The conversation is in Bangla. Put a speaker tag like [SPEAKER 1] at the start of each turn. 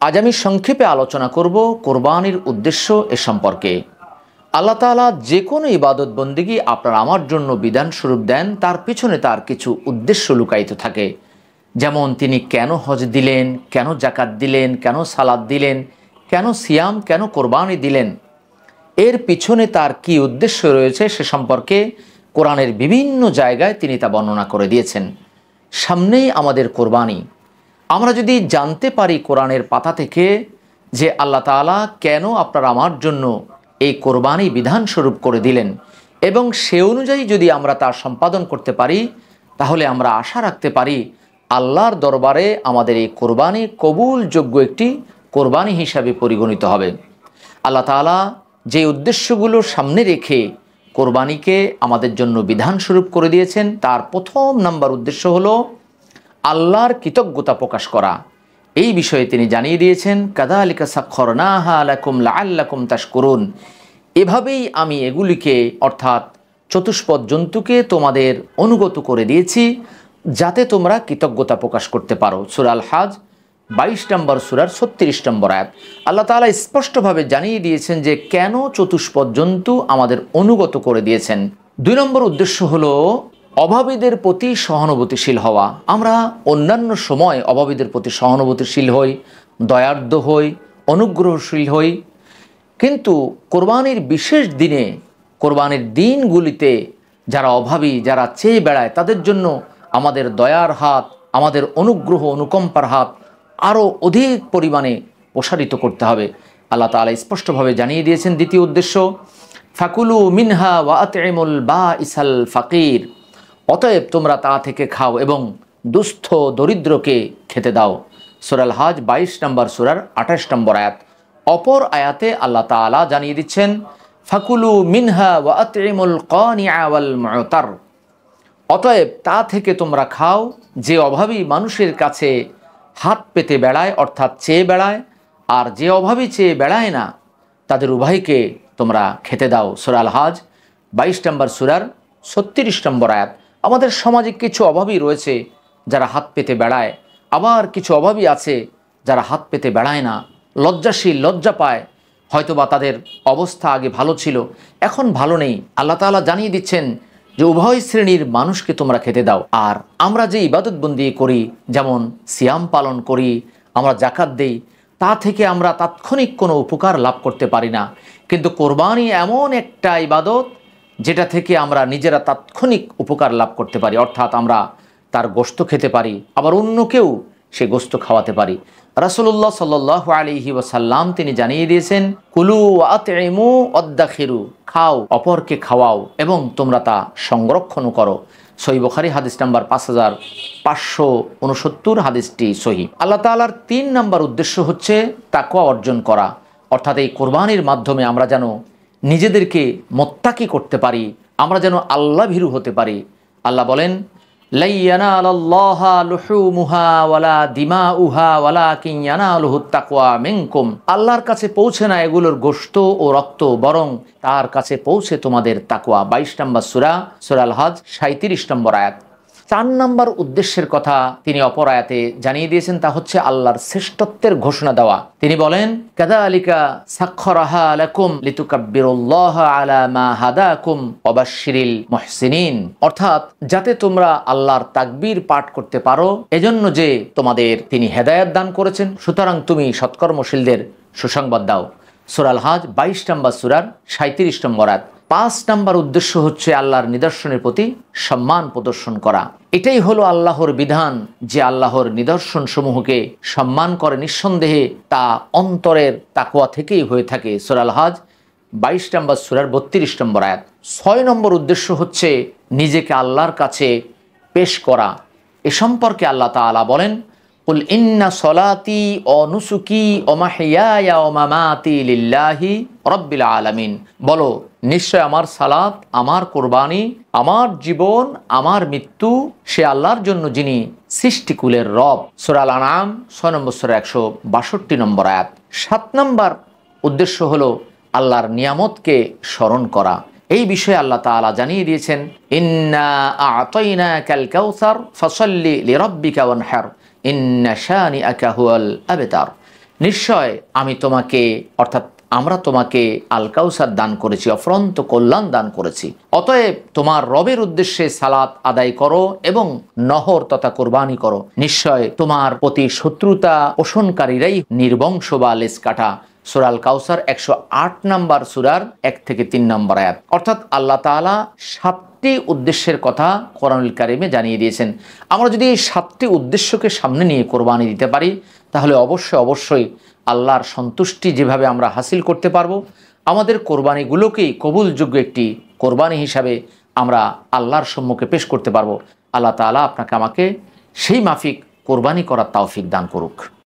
[SPEAKER 1] আজ আমি সংক্ষেপে আলোচনা করব কোরবানির উদ্দেশ্য এ সম্পর্কে। আল্লাহ তাআলা যে কোনো ইবাদত বন্দেগী আপনার আমার জন্য বিধানস্বরূপ দেন, তার পিছনে তার কিছু উদ্দেশ্য লুকায়িত থাকে। যেমন তিনি কেন হজ দিলেন, কেন জাকাত দিলেন, কেন সালাত দিলেন, কেন সিয়াম, কেন কোরবানি দিলেন, এর পিছনে তার কি উদ্দেশ্য রয়েছে সে সম্পর্কে কোরআনের বিভিন্ন জায়গায় তিনি তা বর্ণনা করে দিয়েছেন। সামনেই আমাদের কোরবানি। আমরা যদি জানতে পারি কোরআনের পাতা থেকে যে আল্লাহ তাআলা কেন আপনার আমার জন্য এই কোরবানি বিধানস্বরূপ করে দিলেন এবং সে অনুযায়ী যদি আমরা তা সম্পাদন করতে পারি, তাহলে আমরা আশা রাখতে পারি আল্লাহর দরবারে আমাদের এই কোরবানি কবুলযোগ্য একটি কোরবানি হিসাবে পরিগণিত হবে। আল্লাহ তাআলা যে উদ্দেশ্যগুলো সামনে রেখে কোরবানিকে আমাদের জন্য বিধানস্বরূপ করে দিয়েছেন, তার প্রথম নাম্বার উদ্দেশ্য হলো আল্লাহর কৃতজ্ঞতা প্রকাশ করা। এই বিষয়ে তিনি জানিয়ে দিয়েছেন, কাযালিকা সাখখারনাহা লাকুম লাআল্লাকুম তাশকুরুন। এভাবেই আমি এগুলিকে অর্থাৎ চতুষ্পদ জন্তুকে তোমাদের অনুগত করে দিয়েছি যাতে তোমরা কৃতজ্ঞতা প্রকাশ করতে পারো। সূরা আল হাজ 22 নম্বর সূরার 36 নম্বর আয়াত। আল্লাহ তাআলা স্পষ্টভাবে জানিয়ে দিয়েছেন যে কেন চতুষ্পদ জন্তু আমাদের অনুগত করে দিয়েছেন। 2 নম্বর উদ্দেশ্য হলো অভাবীদের প্রতি সহানুভূতিশীল হওয়া। আমরা অন্যান্য সময় অভাবীদের প্রতি সহানুভূতিশীল হই, দয়ার্দ্র হই, অনুগ্রহশীল হই, কিন্তু কোরবানির বিশেষ দিনে, কোরবানির দিনগুলিতে যারা অভাবী, যারা চেয়ে বেড়ায়, তাদের জন্য আমাদের দয়ার হাত, আমাদের অনুগ্রহ অনুকম্পার হাত আরও অধিক পরিমাণে প্রসারিত করতে হবে। আল্লাহ তাআলা স্পষ্টভাবে জানিয়ে দিয়েছেন দ্বিতীয় উদ্দেশ্য, ফাকুলু মিনহা ওয়া আতইমুল বাঈসাল ফাকির। অতএব তোমরা তা থেকে খাও এবং দুস্থ দরিদ্রকে খেতে দাও। সূরা আল হাজ 22 নম্বর সূরার 28 নম্বর আয়াত। অপর আয়াতে আল্লাহ তাআলা জানিয়ে দিচ্ছেন, ফাকুলু মিনহা ওয়া আতইমুল কানিআ ওয়াল মুতার। অতএব তা থেকে তোমরা খাও যে অভাবী মানুষের কাছে হাত পেতে বেড়ায়, অর্থাৎ চেয়ে বেড়ায়, আর যে অভাবী চেয়ে বেড়ায় না, তাদের উভয়কে তোমরা খেতে দাও। সূরা আল হাজ 22 নম্বর সূরার 36 নম্বর আয়াত। আমাদের সমাজে কিছু অভাবী রয়েছে যারা হাত পেতে বেড়ায়, আবার কিছু অভাবী আছে যারা হাত পেতে বেড়ায় না, লজ্জাশীল, লজ্জা পায়। হয়তোবা তাদের অবস্থা আগে ভালো ছিল, এখন ভালো নেই। আল্লাহ তাআলা জানিয়ে দিচ্ছেন যে উভয় শ্রেণীর মানুষকে তোমরা খেতে দাও। আর আমরা যে ইবাদতবন্দি করি, যেমন সিয়াম পালন করি, আমরা জাকাত দেই, তা থেকে আমরা তাৎক্ষণিক কোনো উপকার লাভ করতে পারি না। কিন্তু কোরবানি এমন একটা ইবাদত যেটা থেকে আমরা নিজেরা তাৎক্ষণিক উপকার লাভ করতে পারি, অর্থাৎ আমরা তার গোশত খেতে পারি, আবার অন্যকেও সে গোশত খাওয়াতে পারি। রাসূলুল্লাহ সাল্লাল্লাহু আলাইহি ওয়াসাল্লাম তিনি জানিয়ে দিয়েছেন, কুলু আতইমু ওয়াদ্দাখিরু, খাও, অপরকে খাওয়াও এবং তোমরা তা সংরক্ষণও করো। সহিহ বুখারী হাদিস নাম্বার 5569, হাদিসটি সহিহ। আল্লাহ তাআলার 3 নম্বর উদ্দেশ্য হচ্ছে তাকওয়া অর্জন করা, অর্থাৎ এই কোরবানির মাধ্যমে আমরা যেন নিজেদেরকে মোত্তাকি করতে পারি, আমরা যেন আল্লাহ ভীরু হতে পারি। আল্লাহ বলেন, লা ইয়ানালাল্লাহা লুহুমুহা ওয়ালা দিমাউহা ওয়ালাকিন ইয়ানালুহুত তাকওয়া মিনকুম। আল্লাহর কাছে পৌঁছে না এগুলোর গোশত ও রক্ত, বরং তার কাছে পৌঁছে তোমাদের তাকওয়া। 22 নম্বর সূরা, সূরা আল হাজ 37 নম্বর আয়াত। 4 নম্বর উদ্দেশ্যের কথা তিনি অপর আয়াতে জানিয়ে দিয়েছেন, তা হচ্ছে আল্লাহর শ্রেষ্ঠত্বের ঘোষণা দেওয়া। তিনি বলেন, কাযালিকা সাখখারাহা লাকুম লিতুকাব্বিরুল্লাহা আলা মা হাদাকুম ওয়া বাশশিরিল মুহসিনিন। অর্থাৎ যাতে তোমরা আল্লাহর তাকবীর পাঠ করতে পারো, এজন্য যে তোমাদের তিনি হেদায়েত দান করেছেন, সুতরাং তুমি সৎকর্মশীলদের সুসংবাদ দাও। সূরা আল হাজ 22 নম্বর সূরার 37 নম্বর আয়াত। 5 নম্বর উদ্দেশ্য হচ্ছে আল্লাহর নিদর্শনের প্রতি সম্মান প্রদর্শন করা। এটাই হলো আল্লাহর বিধান, যে আল্লাহর নিদর্শন সমূহকে সম্মান করে নিঃসন্দেহে তা অন্তরের তাকওয়া থেকেই হয়ে থাকে। সূরা আল হাজ 22 নম্বর সূরার 32 নম্বর আয়াত। 6 নম্বর উদ্দেশ্য হচ্ছে নিজেকে আল্লাহর কাছে পেশ করা। এ সম্পর্কে আল্লাহ তাআলা বলেন, কুল ইন্না সলাতি ওয়া নুসুকি ওয়া মাহইয়ায়া ওয়া মামাতি লিল্লাহি রাব্বিল আলামিন। বলো, নিশ্চয় আমার সালাত, আমার কোরবানি, আমার জীবন, আমার মৃত্যু সে আল্লাহর জন্য, যিনি সৃষ্টিকুলের রব। সূরা আল আনআম 6 নম্বর সূরা 162 নম্বর আয়াত। 7 নম্বর উদ্দেশ্য হলো আল্লাহর নিয়ামতকে স্মরণ করা। এই বিষয়ে আল্লাহ তাআলা জানিয়ে দিয়েছেন, ইন্না আ'তাইনাকাল কাউসার ফাসাল্লি লিরাব্বিকা ওয়ানহার ইন্না শানিআকা হুয়াল আবতার। নিশ্চয় আমি তোমাকে অর্থাৎ আমরা তোমাকে আল কাউসার দান করেছি, অফরন্ত কল্যাণ দান করেছি। অতএব তোমার রবের উদ্দেশ্যে সালাত আদায় করো এবং নহর তথা কোরবানি করো। নিশ্চয় তোমার প্রতি শত্রুতা পোষণকারীরাই নির্বংশ বা লেজ কাটা। সূরা আল কাউসার 108 নম্বর সূরার 1 থেকে 3 নম্বর আয়াত। অর্থাৎ আল্লাহ তাআলা 7টি উদ্দেশ্যের কথা কোরআনুল কারিমে জানিয়ে দিয়েছেন। আমরা যদি এই 7টি উদ্দেশ্যকে সামনে নিয়ে কোরবানি দিতে পারি, তাহলে অবশ্যই আল্লাহর সন্তুষ্টি যেভাবে আমরা হাসিল করতে পারবো, আমাদের কোরবানিগুলোকেই কবুলযোগ্য একটি কোরবানি হিসাবে আমরা আল্লাহর সম্মুখে পেশ করতে পারবো। আল্লাহ তাআলা আপনাকে আমাকে সেই মাফিক কোরবানি করার তৌফিক দান করুক।